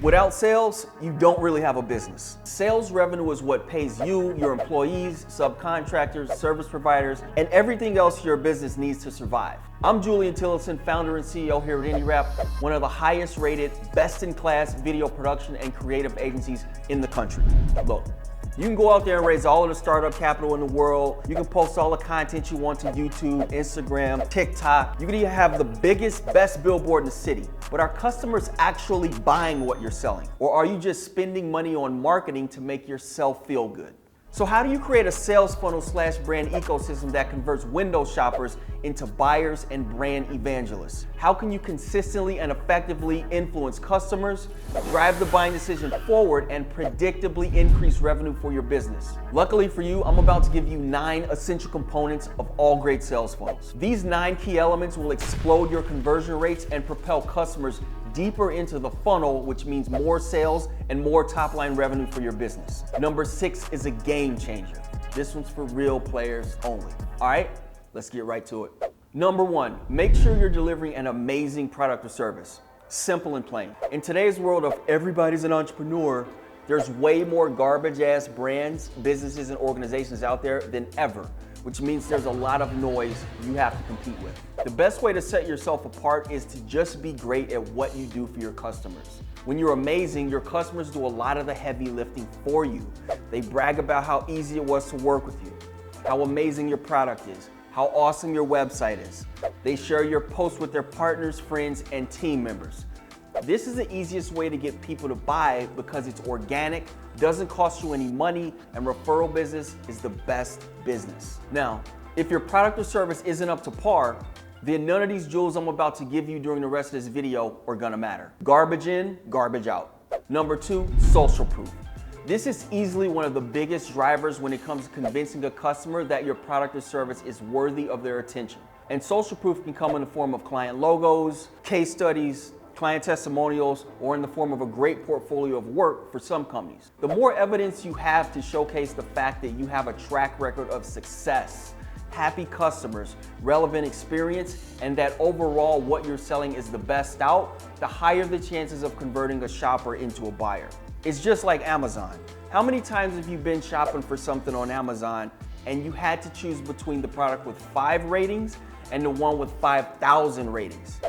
Without sales, you don't really have a business. Sales revenue is what pays you, your employees, subcontractors, service providers, and everything else your business needs to survive. I'm Julian Tillotson, founder and CEO here at INDIRAP, one of the highest rated, best-in-class video production and creative agencies in the country. Look, you can go out there and raise all of the startup capital in the world. You can post all the content you want to YouTube, Instagram, TikTok. You can even have the biggest, best billboard in the city. But are customers actually buying what you're selling? Or are you just spending money on marketing to make yourself feel good? So how do you create a sales funnel / brand ecosystem that converts window shoppers into buyers and brand evangelists? How can you consistently and effectively influence customers, drive the buying decision forward, and predictably increase revenue for your business? Luckily for you, I'm about to give you 9 essential components of all great sales funnels. These 9 key elements will explode your conversion rates and propel customers deeper into the funnel, which means more sales and more top-line revenue for your business. Number 6 is a game changer. This one's for real players only. All right, let's get right to it. Number 1, make sure you're delivering an amazing product or service. Simple and plain. In today's world of everybody's an entrepreneur, there's way more garbage-ass brands, businesses, and organizations out there than ever, which means there's a lot of noise you have to compete with. The best way to set yourself apart is to just be great at what you do for your customers. When you're amazing, your customers do a lot of the heavy lifting for you. They brag about how easy it was to work with you, how amazing your product is, how awesome your website is. They share your posts with their partners, friends, and team members. This is the easiest way to get people to buy because it's organic, doesn't cost you any money, and referral business is the best business. Now, if your product or service isn't up to par, then none of these jewels I'm about to give you during the rest of this video are gonna matter. Garbage in, garbage out. Number 2, social proof. This is easily one of the biggest drivers when it comes to convincing a customer that your product or service is worthy of their attention. And social proof can come in the form of client logos, case studies, client testimonials, or in the form of a great portfolio of work for some companies. The more evidence you have to showcase the fact that you have a track record of success, happy customers, relevant experience, and that overall what you're selling is the best out, the higher the chances of converting a shopper into a buyer. It's just like Amazon. How many times have you been shopping for something on Amazon and you had to choose between the product with 5 ratings and the one with 5,000 ratings?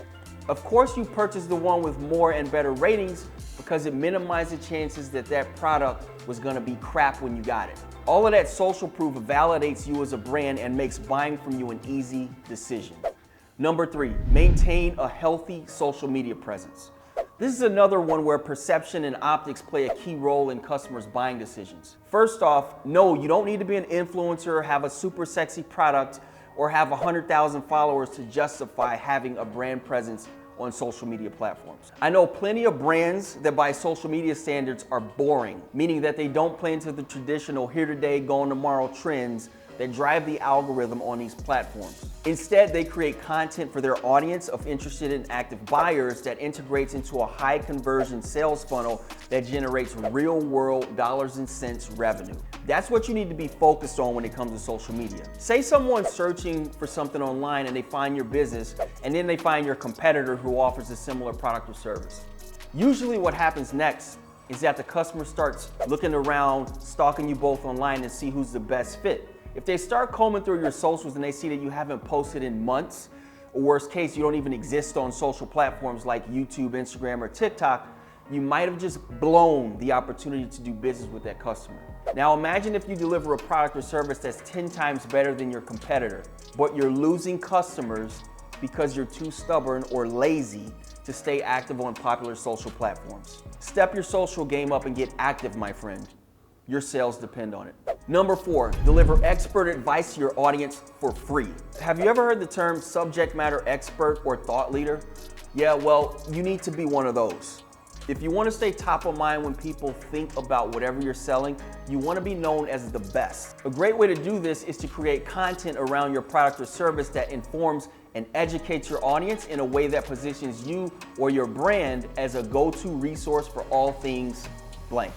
Of course you purchased the one with more and better ratings because it minimized the chances that that product was gonna be crap when you got it. All of that social proof validates you as a brand and makes buying from you an easy decision. Number 3, maintain a healthy social media presence. This is another one where perception and optics play a key role in customers' buying decisions. First off, no, you don't need to be an influencer, have a super sexy product, or have 100,000 followers to justify having a brand presence on social media platforms. I know plenty of brands that by social media standards are boring, meaning that they don't play into the traditional here today, gone tomorrow trends that drive the algorithm on these platforms. Instead, they create content for their audience of interested and active buyers that integrates into a high conversion sales funnel that generates real world dollars and cents revenue. That's what you need to be focused on when it comes to social media. Say someone's searching for something online and they find your business, and then they find your competitor who offers a similar product or service. Usually what happens next is that the customer starts looking around, stalking you both online to see who's the best fit. If they start combing through your socials and they see that you haven't posted in months, or worst case, you don't even exist on social platforms like YouTube, Instagram, or TikTok, you might have just blown the opportunity to do business with that customer. Now imagine if you deliver a product or service that's 10 times better than your competitor, but you're losing customers because you're too stubborn or lazy to stay active on popular social platforms. Step your social game up and get active, my friend. Your sales depend on it. Number 4, deliver expert advice to your audience for free. Have you ever heard the term subject matter expert or thought leader? Yeah, well, you need to be one of those. If you want to stay top of mind when people think about whatever you're selling, you want to be known as the best. A great way to do this is to create content around your product or service that informs and educates your audience in a way that positions you or your brand as a go-to resource for all things blank.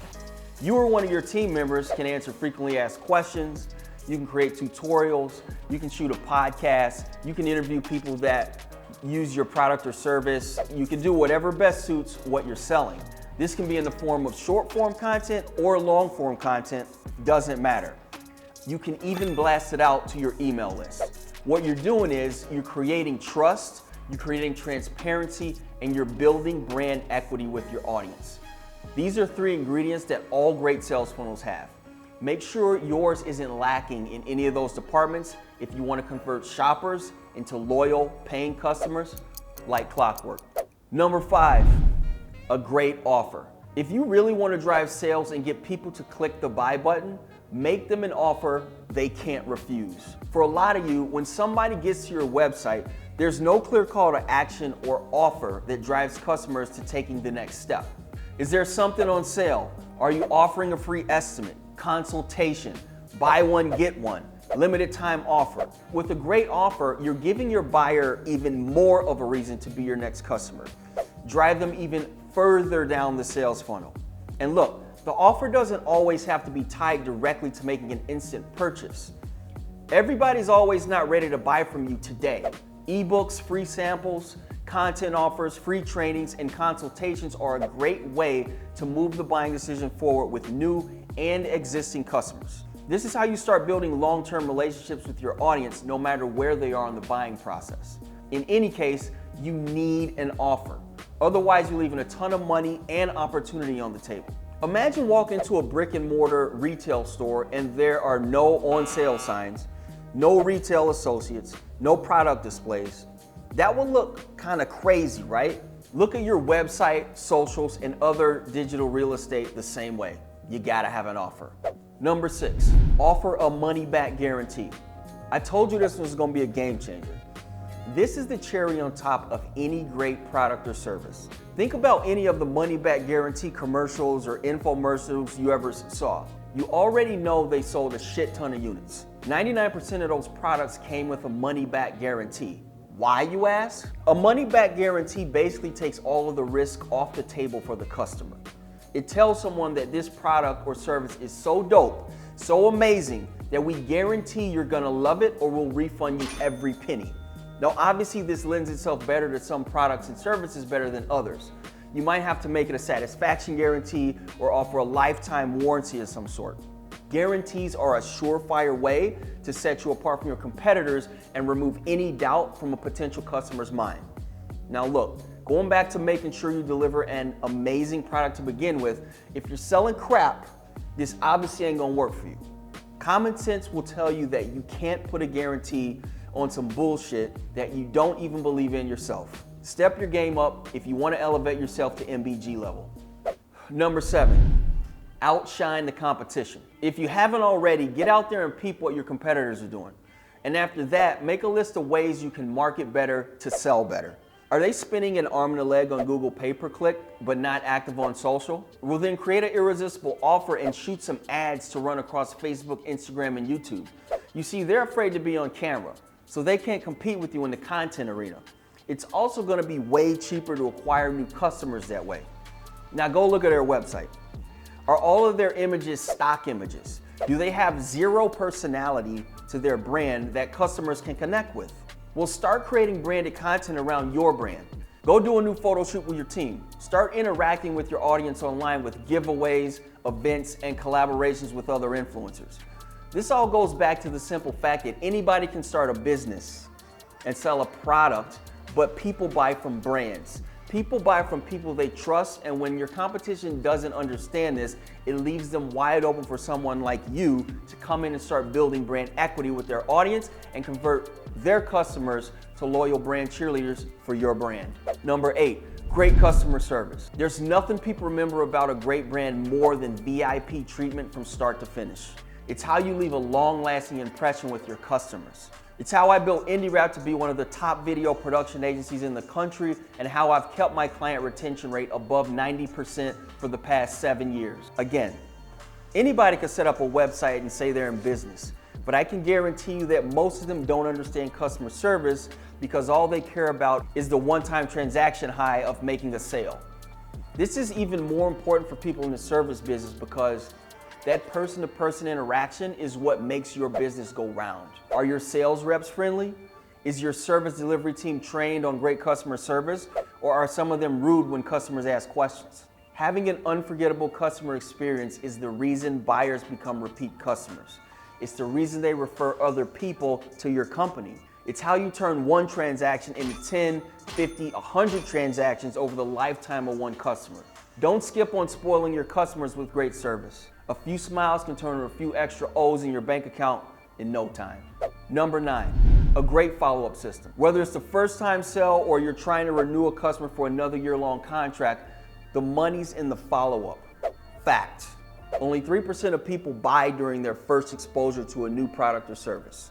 You or one of your team members can answer frequently asked questions, you can create tutorials, you can shoot a podcast, you can interview people that use your product or service, you can do whatever best suits what you're selling. This can be in the form of short form content or long form content, doesn't matter. You can even blast it out to your email list. What you're doing is you're creating trust, you're creating transparency, and you're building brand equity with your audience. These are 3 ingredients that all great sales funnels have. Make sure yours isn't lacking in any of those departments if you want to convert shoppers into loyal, paying customers like clockwork. Number 5, a great offer. If you really want to drive sales and get people to click the buy button, make them an offer they can't refuse. For a lot of you, when somebody gets to your website, there's no clear call to action or offer that drives customers to taking the next step. Is there something on sale? Are you offering a free estimate, consultation, buy one, get one, limited time offer? With a great offer, you're giving your buyer even more of a reason to be your next customer. Drive them even further down the sales funnel. And look, the offer doesn't always have to be tied directly to making an instant purchase. Everybody's always not ready to buy from you today. Ebooks, free samples, content offers, free trainings, and consultations are a great way to move the buying decision forward with new and existing customers. This is how you start building long-term relationships with your audience no matter where they are in the buying process. In any case, you need an offer. Otherwise, you're leaving a ton of money and opportunity on the table. Imagine walking into a brick and mortar retail store and there are no on sale signs, no retail associates, no product displays. That would look kind of crazy, right? Look at your website, socials, and other digital real estate the same way. You gotta have an offer. Number 6, offer a money back guarantee. I told you this was gonna be a game changer. This is the cherry on top of any great product or service. Think about any of the money back guarantee commercials or infomercials you ever saw. You already know they sold a shit ton of units. 99% of those products came with a money back guarantee. Why, you ask? A money back guarantee basically takes all of the risk off the table for the customer. It tells someone that this product or service is so dope, so amazing, that we guarantee you're gonna love it or we'll refund you every penny. Now, obviously, this lends itself better to some products and services better than others. You might have to make it a satisfaction guarantee or offer a lifetime warranty of some sort. Guarantees are a surefire way to set you apart from your competitors and remove any doubt from a potential customer's mind. Now look, going back to making sure you deliver an amazing product to begin with, if you're selling crap, this obviously ain't gonna work for you. Common sense will tell you that you can't put a guarantee on some bullshit that you don't even believe in yourself. Step your game up if you want to elevate yourself to MBG level. Number 7, outshine the competition. If you haven't already, get out there and peep what your competitors are doing. And after that, make a list of ways you can market better to sell better. Are they spinning an arm and a leg on Google pay-per-click, but not active on social? Well, then create an irresistible offer and shoot some ads to run across Facebook, Instagram, and YouTube. You see, they're afraid to be on camera, so they can't compete with you in the content arena. It's also gonna be way cheaper to acquire new customers that way. Now go look at their website. Are all of their images stock images? Do they have zero personality to their brand that customers can connect with? Well, start creating branded content around your brand. Go do a new photo shoot with your team. Start interacting with your audience online with giveaways, events, and collaborations with other influencers. This all goes back to the simple fact that anybody can start a business and sell a product, but people buy from brands. People buy from people they trust, and when your competition doesn't understand this, it leaves them wide open for someone like you to come in and start building brand equity with their audience and convert their customers to loyal brand cheerleaders for your brand. Number 8, great customer service. There's nothing people remember about a great brand more than VIP treatment from start to finish. It's how you leave a long-lasting impression with your customers. It's how I built INDIRAP to be one of the top video production agencies in the country, and how I've kept my client retention rate above 90% for the past 7 years. Again, anybody can set up a website and say they're in business, but I can guarantee you that most of them don't understand customer service because all they care about is the one-time transaction high of making a sale. This is even more important for people in the service business because that person-to-person interaction is what makes your business go round. Are your sales reps friendly? Is your service delivery team trained on great customer service? Or are some of them rude when customers ask questions? Having an unforgettable customer experience is the reason buyers become repeat customers. It's the reason they refer other people to your company. It's how you turn one transaction into 10, 50, 100 transactions over the lifetime of one customer. Don't skip on spoiling your customers with great service. A few smiles can turn a few extra O's in your bank account in no time. Number 9, a great follow-up system. Whether it's the first time sale or you're trying to renew a customer for another year-long contract, the money's in the follow-up. Fact. Only 3% of people buy during their first exposure to a new product or service.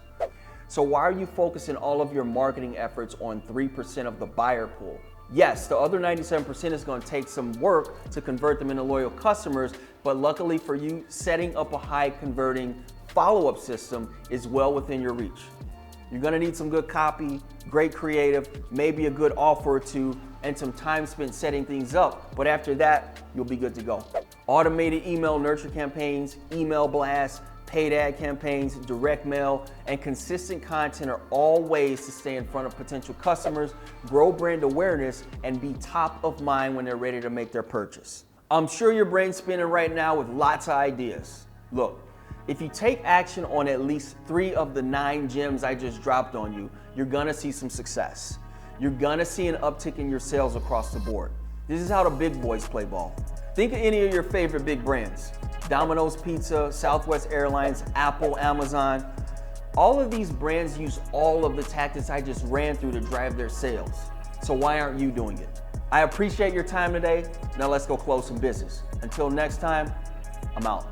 So why are you focusing all of your marketing efforts on 3% of the buyer pool? Yes, the other 97% is going to take some work to convert them into loyal customers, but luckily for you, setting up a high converting follow-up system is well within your reach. You're going to need some good copy, great creative, maybe a good offer or two, and some time spent setting things up, but after that, you'll be good to go. Automated email nurture campaigns, email blasts, paid ad campaigns, direct mail, and consistent content are all ways to stay in front of potential customers, grow brand awareness, and be top of mind when they're ready to make their purchase. I'm sure your brain's spinning right now with lots of ideas. Look, if you take action on at least 3 of the 9 gems I just dropped on you, you're gonna see some success. You're gonna see an uptick in your sales across the board. This is how the big boys play ball. Think of any of your favorite big brands. Domino's Pizza, Southwest Airlines, Apple, Amazon. All of these brands use all of the tactics I just ran through to drive their sales. So why aren't you doing it? I appreciate your time today. Now let's go close some business. Until next time, I'm out.